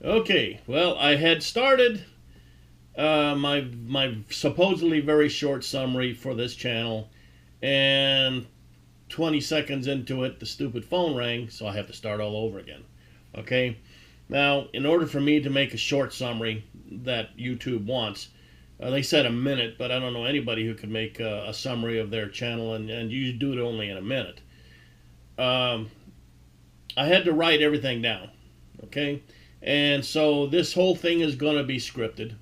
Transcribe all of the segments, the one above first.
Okay, well, I had started my supposedly very short summary for this channel, and 20 seconds into it, the stupid phone rang, so I have to start all over again. Okay, now in order for me to make a short summary that YouTube wants, they said a minute, but I don't know anybody who could make a summary of their channel, and you do it only in a minute. Um, I had to write everything down. Okay, and so this whole thing is going to be scripted.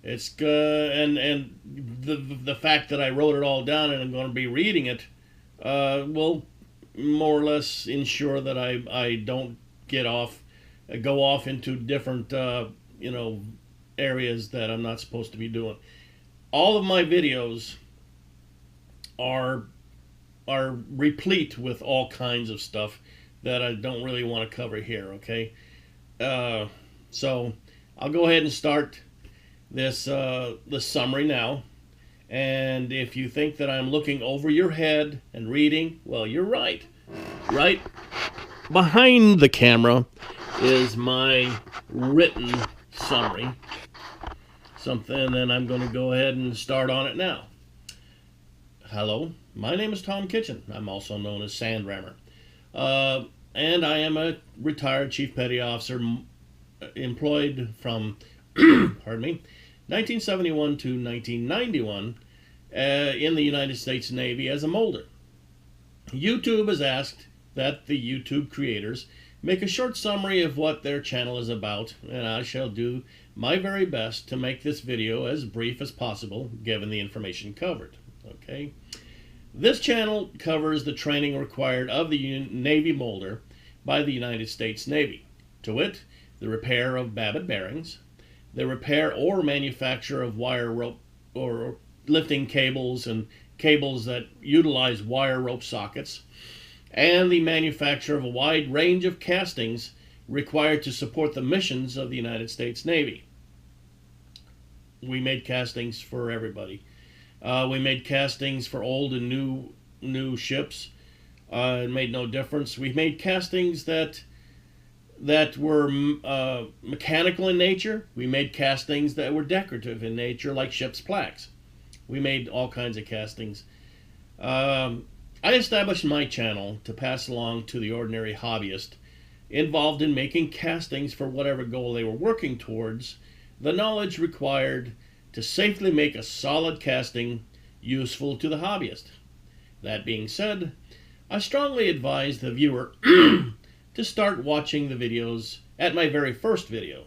It's and the fact that I wrote it all down and I'm going to be reading it will more or less ensure that I don't get off go off into different you know areas that I'm not supposed to be doing. All of my videos are are replete with all kinds of stuff that I don't really want to cover here. Okay, uh, so I'll go ahead and start this summary now. And if you think that I'm looking over your head and reading, well, you're right. Right behind the camera is my written summary. Something, and I'm going to go ahead and start on it now. Hello, my name is Tom Kitchen. I'm also known as Sandrammer. And I am a retired Chief Petty Officer employed from, pardon me, 1971 to 1991 in the United States Navy as a molder. YouTube has asked that the YouTube creators make a short summary of what their channel is about, and I shall do my very best to make this video as brief as possible given the information covered. Okay. This channel covers the training required of the Navy molder by the United States Navy. To wit, the repair of Babbitt bearings, the repair or manufacture of wire rope or lifting cables and cables that utilize wire rope sockets, and the manufacture of a wide range of castings required to support the missions of the United States Navy. We made castings for everybody. We made castings for old and new ships. It made no difference. We made castings that were mechanical in nature. We made castings that were decorative in nature, like ship's plaques. We made all kinds of castings. I established my channel to pass along to the ordinary hobbyist involved in making castings for whatever goal they were working towards the knowledge required to safely make a solid casting useful to the hobbyist. That being said, I strongly advise the viewer to start watching the videos at my very first video,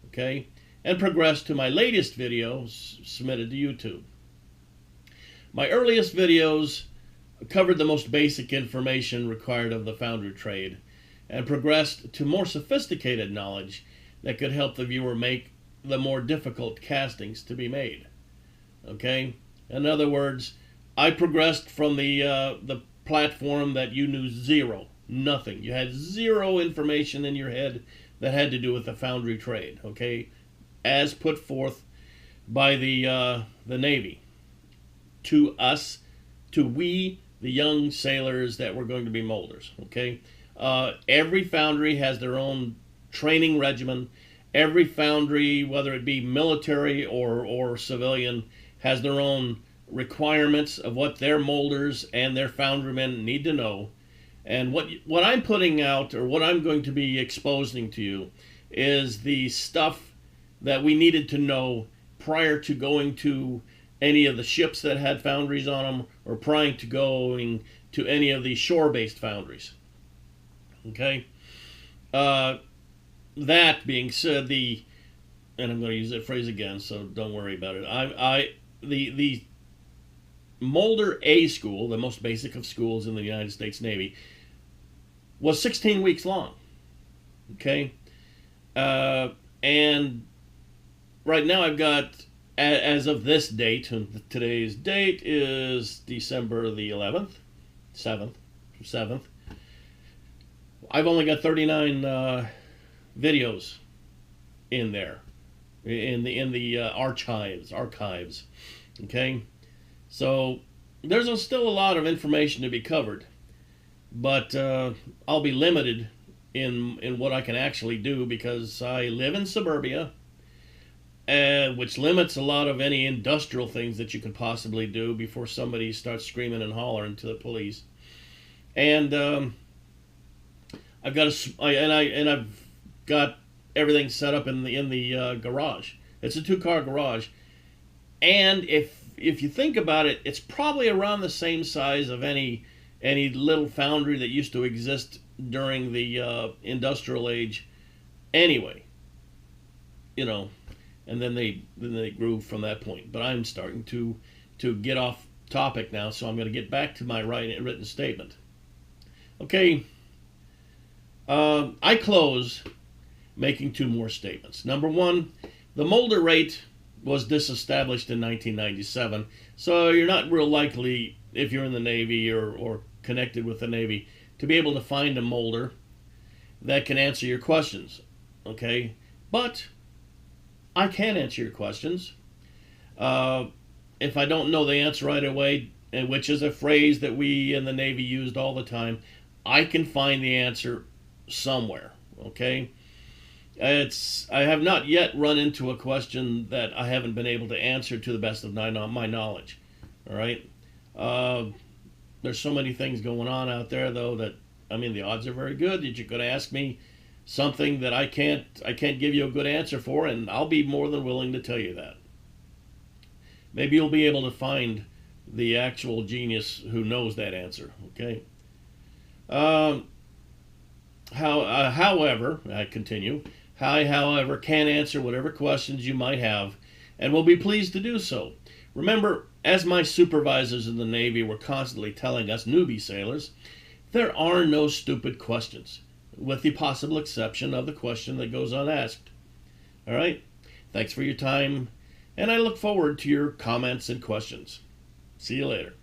okay, and progress to my latest videos submitted to YouTube. My earliest videos covered the most basic information required of the foundry trade and progressed to more sophisticated knowledge that could help the viewer make the more difficult castings to be made. Okay? In other words, I progressed from the platform that you knew zero, nothing. You had zero information in your head that had to do with the foundry trade, okay? As put forth by the Navy to us, to we, the young sailors that were going to be molders, okay? Every foundry has their own training regimen. Every foundry, whether it be military or civilian, has their own requirements of what their molders and their foundrymen need to know. And what I'm putting out, or what I'm going to be exposing to you, is the stuff that we needed to know prior to going to any of the ships that had foundries on them, or prior to going to any of the shore-based foundries. Okay? That being said, and I'm going to use that phrase again, so don't worry about it. The Molder A school, the most basic of schools in the United States Navy, was 16 weeks long. Okay? And right now I've got, as of this date, and today's date is December the 11th, 7th. I've only got 39 videos in there, in the archives. Okay? So there's still a lot of information to be covered, but I'll be limited in what I can actually do, because I live in suburbia, which limits a lot of any industrial things that you could possibly do before somebody starts screaming and hollering to the police. And I've got everything set up in the garage. It's a 2-car garage, and if you think about it, it's probably around the same size of any little foundry that used to exist during the industrial age. Anyway, you know, and then they grew from that point. But I'm starting to get off topic now, so I'm going to get back to my written statement. Okay. I close making 2 more statements. Number 1, the Mulder rate was disestablished in 1997, so you're not real likely, if you're in the Navy or connected with the Navy, to be able to find a Mulder that can answer your questions. Okay? But I can answer your questions. If I don't know the answer right away, which is a phrase that we in the Navy used all the time, I can find the answer somewhere. Okay? I have not yet run into a question that I haven't been able to answer to the best of my knowledge. All right? There's so many things going on out there, though, that, I mean, the odds are very good that you're going to ask me something that I can't give you a good answer for, and I'll be more than willing to tell you that. Maybe you'll be able to find the actual genius who knows that answer. Okay? However, I continue, I, however, can answer whatever questions you might have, and will be pleased to do so. Remember, as my supervisors in the Navy were constantly telling us newbie sailors, there are no stupid questions, with the possible exception of the question that goes unasked. All right? Thanks for your time, and I look forward to your comments and questions. See you later.